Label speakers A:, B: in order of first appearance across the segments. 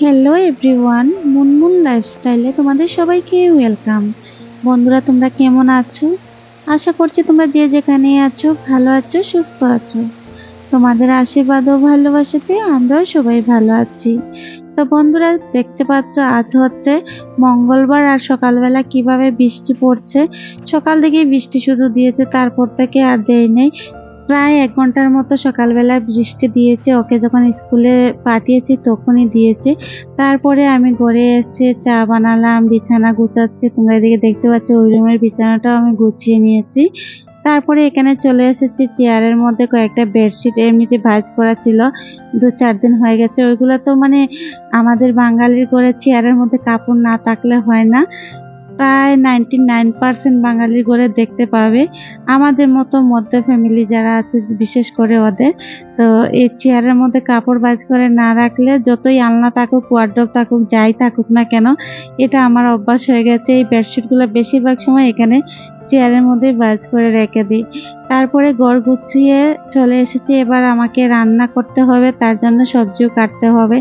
A: Hello everyone, Munmun লাইফস্টাইলে তোমাদের সবাইকে ওয়েলকাম। বন্ধুরা, তোমরা কেমন আছো? আশা করছি তোমরা যে যেখানে আছো ভালো আছো, সুস্থ আছো। তোমাদের আশীর্বাদ ও ভালোবাসাতে আমরাও সবাই ভালো আছি। তো বন্ধুরা, দেখতে পাচ্ছ আজ হচ্ছে মঙ্গলবার, আর সকালবেলা কিভাবে বৃষ্টি পড়ছে। সকাল থেকেই বৃষ্টি শুধু দিয়েছে, তারপর থেকে আর দেয় নেই। প্রায় 1 ঘন্টার মতো সকালবেলা বৃষ্টি দিয়েছে। ওকে যখন স্কুলে পাঠিয়েছি তখনই দিয়েছে। তারপরে আমি ঘরে এসে চা বানালাম, বিছানা গুছাচ্ছি। তোমরা এদিকে দেখতে পাচ্ছ ওই রুমের বিছানাটাও আমি গুছিয়ে নিয়েছি। তারপরে এখানে চলে এসেছি, চেয়ারের মধ্যে কয়েকটা বেডশিট এমনিতে ভাঁজ করা ছিল, 2-4 দিন হয়ে গেছে। ওইগুলো তো আমাদের বাঙালির ঘরে চেয়ারের মধ্যে কাপড় না থাকলে হয় না। প্রায় 99% বাঙালির ঘরে দেখতে পাবে। আমাদের মতো মধ্য ফ্যামিলি যারা আছে, বিশেষ করে ওদের, তো এই চেয়ারের মধ্যে কাপড় ভাঁজ করে না রাখলে, যতই আলনা থাকুক, ওয়ার্ডরোব থাকুক, যাই থাকুক না কেন, এটা আমার অভ্যাস হয়ে গেছে। এই বেডশিটগুলো বেশিরভাগ সময় এখানে চেয়ারের মধ্যে ভাঁজ করে রেখে দিই। তারপরে ঘর গুছিয়ে চলে এসেছি। এবার আমাকে রান্না করতে হবে, তার জন্য সবজিও কাটতে হবে।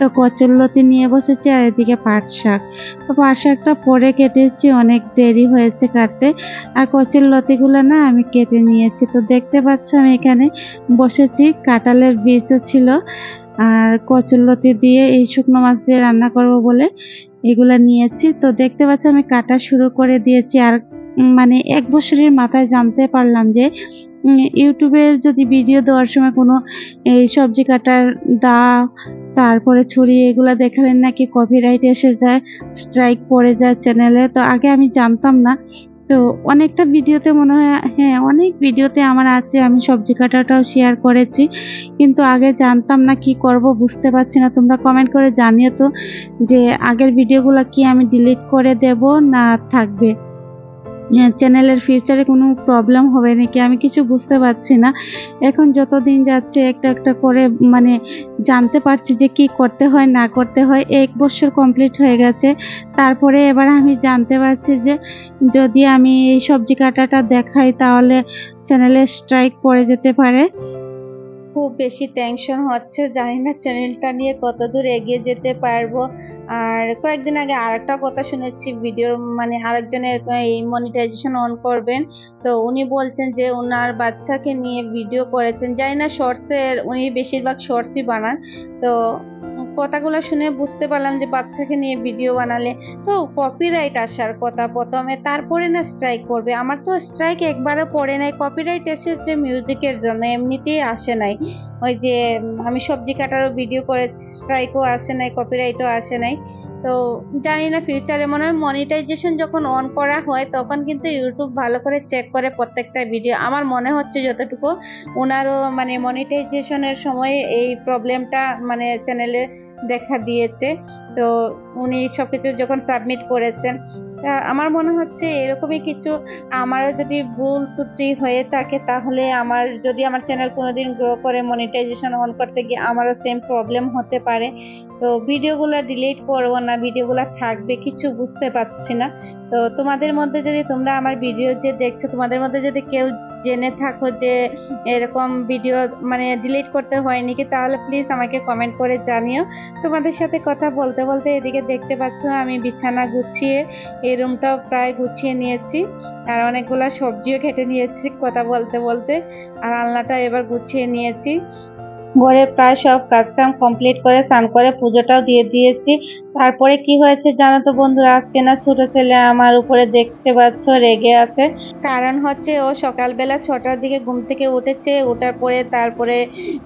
A: তো কচুরলতি নিয়ে বসেছি, আর এদিকে পাট শাক। তো পাট শাকটা পরে কেটেছি, অনেক দেরি হয়েছে কাটতে। আর কচুরলতিগুলো না আমি কেটে নিয়েছি। তো দেখতে পাচ্ছ আমি এখানে বসেছি, কাঁঠালের বীজও ছিল। আর কচুরলতি দিয়ে এই শুকনো মাছ দিয়ে রান্না করব বলে এগুলা নিয়েছি। তো দেখতে পাচ্ছ আমি কাটা শুরু করে দিয়েছি। আর 1 বছরের মাথায় জানতে পারলাম যে ইউটিউবের যদি ভিডিও দেওয়ার সময় কোনো এই সবজি কাটার দা, তারপরে ছুরি, এগুলা দেখালে নাকি কপিরাইট এসে যায়, স্ট্রাইক পড়ে যায় চ্যানেলে। তো আগে আমি জানতাম না। তো অনেকটা ভিডিওতে মনে হয়, হ্যাঁ, অনেক ভিডিওতে আমার আছে, আমি সবজি কাটাটাও শেয়ার করেছি, কিন্তু আগে জানতাম না, কি করব বুঝতে পারছি না। তোমরা কমেন্ট করে জানিও তো যে আগের ভিডিওগুলো কি আমি ডিলিট করে দেব না থাকবে, চ্যানেলের ফিউচারে কোনো প্রবলেম হবে নাকি, আমি কিছু বুঝতে পারছি না। এখন যত দিন যাচ্ছে একটা একটা করে জানতে পারছি যে কি করতে হয় না করতে হয়। 1 বছর কমপ্লিট হয়ে গেছে। তারপরে এবার আমি জানতে পারছি যে যদি আমি এই সবজি কাটাটা দেখাই তাহলে চ্যানেলে স্ট্রাইক পড়ে যেতে পারে। খুব বেশি টেনশন হচ্ছে, জানি না চ্যানেলটা নিয়ে কতদূর এগিয়ে যেতে পারবো। আর কয়েকদিন আগে আরেকটা কথা শুনেছি, ভিডিওর আরেকজনের এই মনিটাইজেশন অন করবেন, তো উনি বলছেন যে ওনার বাচ্চাকে নিয়ে ভিডিও করেছেন। জানি না শর্টসের, উনি বেশিরভাগ শর্টসই বানান। তো কথাগুলো শুনে বুঝতে পারলাম যে বাচ্চাকে নিয়ে ভিডিও বানালে তো কপিরাইট আসার কথা প্রথমে, তারপরে না স্ট্রাইক পড়বে। আমার তো স্ট্রাইক একবারও পড়ে নাই, কপিরাইট এসেছে মিউজিকের জন্য, এমনিতেই আসে নাই। ওই যে আমি সবজি কাটারও ভিডিও করেছি, স্ট্রাইকও আসে নাই, কপিরাইটও আসে নাই। তো জানি না ফিউচারে মনে হয় মনিটাইজেশন যখন অন করা হয় তখন কিন্তু ইউটিউব ভালো করে চেক করে প্রত্যেকটা ভিডিও। আমার মনে হচ্ছে যতটুকু ওনারও মনিটাইজেশনের সময় এই প্রবলেমটা চ্যানেলে দেখা দিয়েছে। তো উনি সবকিছু যখন সাবমিট করেছেন, আমার মনে হচ্ছে এরকমই কিছু। আমারও যদি ভুল ত্রুটি হয়ে থাকে, তাহলে যদি আমার চ্যানেল কোনোদিন গ্রো করে মনিটাইজেশন অন করতে গিয়ে আমারও সেম প্রবলেম হতে পারে। তো ভিডিওগুলো ডিলিট করব না, ভিডিওগুলো থাকবে, কিছু বুঝতে পারছি না। তো তোমাদের মধ্যে যদি, তোমরা আমার ভিডিও যে দেখছো, তোমাদের মধ্যে যদি কেউ জেনে থাকো যে এরকম ভিডিও ডিলিট করতে হয় নাকি, তাহলে প্লিজ আমাকে কমেন্ট করে জানিও। তোমাদের সাথে কথা বলতে বলতে এদিকে দেখতে পাচ্ছ আমি বিছানা গুছিয়ে এই রুমটাও প্রায় গুছিয়ে নিয়েছি, আর অনেকগুলা সবজিও কেটে নিয়েছি কথা বলতে বলতে, আর আলনাটা এবার গুছিয়ে নিয়েছি। ঘরের প্রায় সব কাজকাম কমপ্লিট করে স্নান করে পুজোটাও দিয়ে দিয়েছি। তারপরে কি হয়েছে জানো তো বন্ধুরা, আজকে না ছোট ছেলে আমার উপরে দেখতে পাচ্ছ রেগে আছে। কারণ হচ্ছে ও সকালবেলা 6টার দিকে ঘুম থেকে উঠেছে, ওঠার পরে তারপরে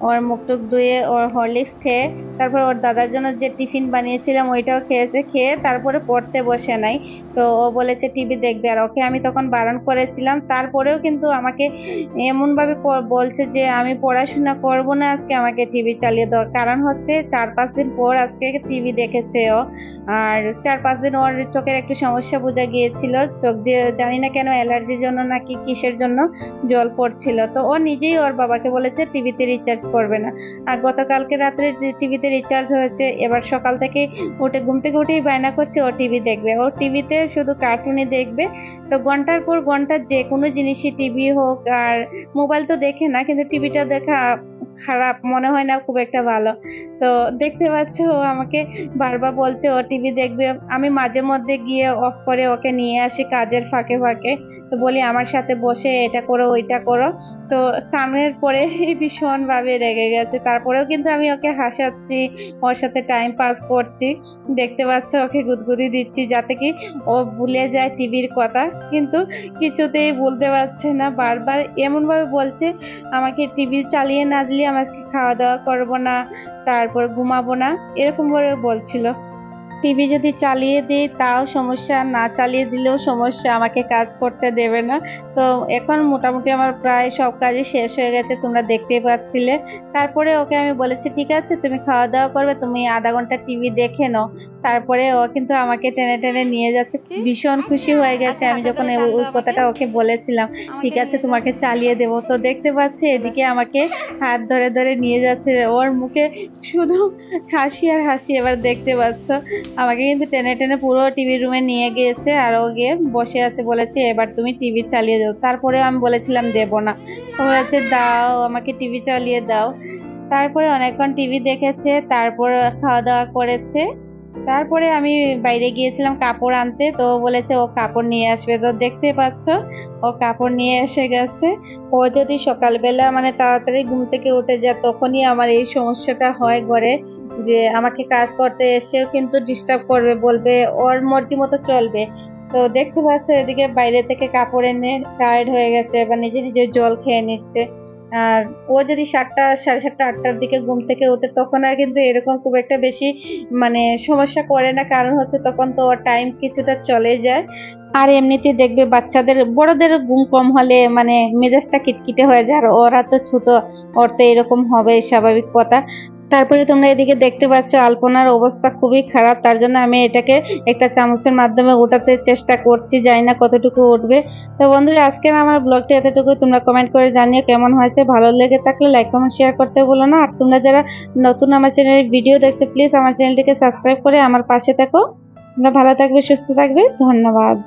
A: ওর মুখ টুক ধুয়ে ওর হরলিক্স খেয়ে তারপর ওর দাদার জন্য যে টিফিন বানিয়েছিলাম ওইটাও খেয়েছে, খেয়ে তারপরে পড়তে বসে নাই। তো ও বলেছে টিভি দেখবে, আর ওকে আমি তখন বারণ করেছিলাম, তারপরেও কিন্তু আমাকে এমনভাবে বলছে যে আমি পড়াশোনা করব না আজকে, আমাকে টিভি চালিয়ে দাও। কারণ হচ্ছে 4-5 দিন পর আজকে টিভি দেখেছে ও, আর 4-5 দিন ওর চোখের একটু সমস্যা বোঝা গিয়েছিল, চোখ দিয়ে জানি না কেন অ্যালার্জির জন্য নাকি কিসের জন্য জল পড়ছিল। তো ও নিজেই ওর বাবাকে বলেছে টিভিতে রিচার্জ করবে না। আর গতকালকে রাত্রে টিভিতে রিচার্জ হয়েছে, এবার সকাল থেকে ঘুম থেকে উঠেই বায়না করছে ও টিভি দেখবে, ও টিভিতে শুধু কার্টুনই দেখবে। তো ঘন্টার পর ঘন্টা যে কোনো জিনিসই, টিভি হোক আর মোবাইল তো দেখে না, কিন্তু টিভিটা দেখা খারাপ মনে হয় না খুব একটা ভালো।
B: তো দেখতে পাচ্ছ ও আমাকে বারবার বলছে ও টিভি দেখবে। আমি মাঝে মধ্যে গিয়ে অফ করে ওকে নিয়ে আসি কাজের ফাঁকে ফাঁকে। তো বলি আমার সাথে বসে এটা করো ওইটা করো। তো সামনের পরে ভীষণভাবে রেগে গেছে, তারপরেও কিন্তু আমি ওকে হাসাচ্ছি, ওর সাথে টাইম পাস করছি। দেখতে পাচ্ছ ওকে গুদগুদি দিচ্ছি যাতে কি ও ভুলে যায় টিভির কথা, কিন্তু কিছুতেই ভুলতে পারছে না। বারবার এমনভাবে বলছে আমাকে টিভি চালিয়ে না দিলে আমাকে খাওয়া দাওয়া করবো না, তারপর ঘুমাবো না, এরকম করে বলছিল। টিভি যদি চালিয়ে দিই তাও সমস্যা, না চালিয়ে দিলেও সমস্যা, আমাকে কাজ করতে দেবে না। তো এখন মোটামুটি আমার প্রায় সব কাজই শেষ হয়ে গেছে, তোমরা দেখতেই পাচ্ছিলে। তারপরে ওকে আমি বলেছি ঠিক আছে তুমি খাওয়া দাওয়া করবে, তুমি আধা ঘন্টা টিভি দেখে নাও। তারপরে ও কিন্তু আমাকে টেনে টেনে নিয়ে যাচ্ছে, ভীষণ খুশি হয়ে গেছে আমি যখন ওই কথাটা ওকে বলেছিলাম ঠিক আছে তোমাকে চালিয়ে দেবো। তো দেখতে পাচ্ছি এদিকে আমাকে হাত ধরে ধরে নিয়ে যাচ্ছে, ওর মুখে শুধু হাসি আর হাসি। এবার দেখতে পাচ্ছ আমাকে কিন্তু টেনে টেনে পুরো টিভি রুমে নিয়ে গিয়েছে, আর ও গিয়ে বসে আছে, বলেছে এবার তুমি টিভি চালিয়ে দাও। তারপরে আমি বলেছিলাম দেব না, ও বলেছে দাও আমাকে টিভি চালিয়ে দাও। তারপরে অনেকক্ষণ টিভি দেখেছে, তারপর খাওয়া দাওয়া করেছে। তারপরে আমি বাইরে গিয়েছিলাম কাপড় আনতে, তো ও বলেছে ও কাপড় নিয়ে আসবে। তো দেখতে পাচ্ছ ও কাপড় নিয়ে এসে গেছে। ও যদি সকালবেলা মানে তাড়াতাড়ি ঘুম থেকে উঠে যায় তখনই আমার এই সমস্যাটা হয় ঘরে, যে আমাকে কাজ করতে এসেও কিন্তু ডিস্টার্ব করবে, বলবে ওর মর্জি মতো চলবে। তো দেখতে পাচ্ছ এদিকে বাইরে থেকে কাপড় এনে টায়ার্ড হয়ে গেছে, এবার নিজে নিজে জল খেয়ে নিচ্ছে। আর ও যদি 7টা, 7:30, 8টার দিকে ঘুম থেকে ওঠে তখন আর কিন্তু এরকম খুব একটা বেশি মানে সমস্যা করে না, কারণ হচ্ছে তখন তো ওর টাইম কিছুটা চলে যায়। আর এমনিতে দেখবে বাচ্চাদের বড়দের ঘুম কম হলে মানে মেজাজটা খিটখিটে হয়ে যায়, আর ওরা তো ছোট, ওর তো এরকম হবে স্বাভাবিক কথা। তারপরে তোমরা এদিকে দেখতে পাচ্ছ আলপনার অবস্থা খুবই খারাপ, তার জন্য আমি এটাকে একটা চামচের মাধ্যমে ওঠাতে চেষ্টা করছি, জানি না কতটুকু উঠবে। তো বন্ধুরা আজকের আমার ব্লগটি এতটুকু, তোমরা কমেন্ট করে জানিও কেমন হয়েছে, ভালো লেগে থাকলে লাইক কমেন্ট শেয়ার করতে ভুলো না। আর তোমরা যারা নতুন আমার চ্যানেলের ভিডিও দেখছো প্লিজ আমার চ্যানেলটিকে সাবস্ক্রাইব করে আমার পাশে থেকো। তোমরা ভালো থাকবে, সুস্থ থাকবে, ধন্যবাদ।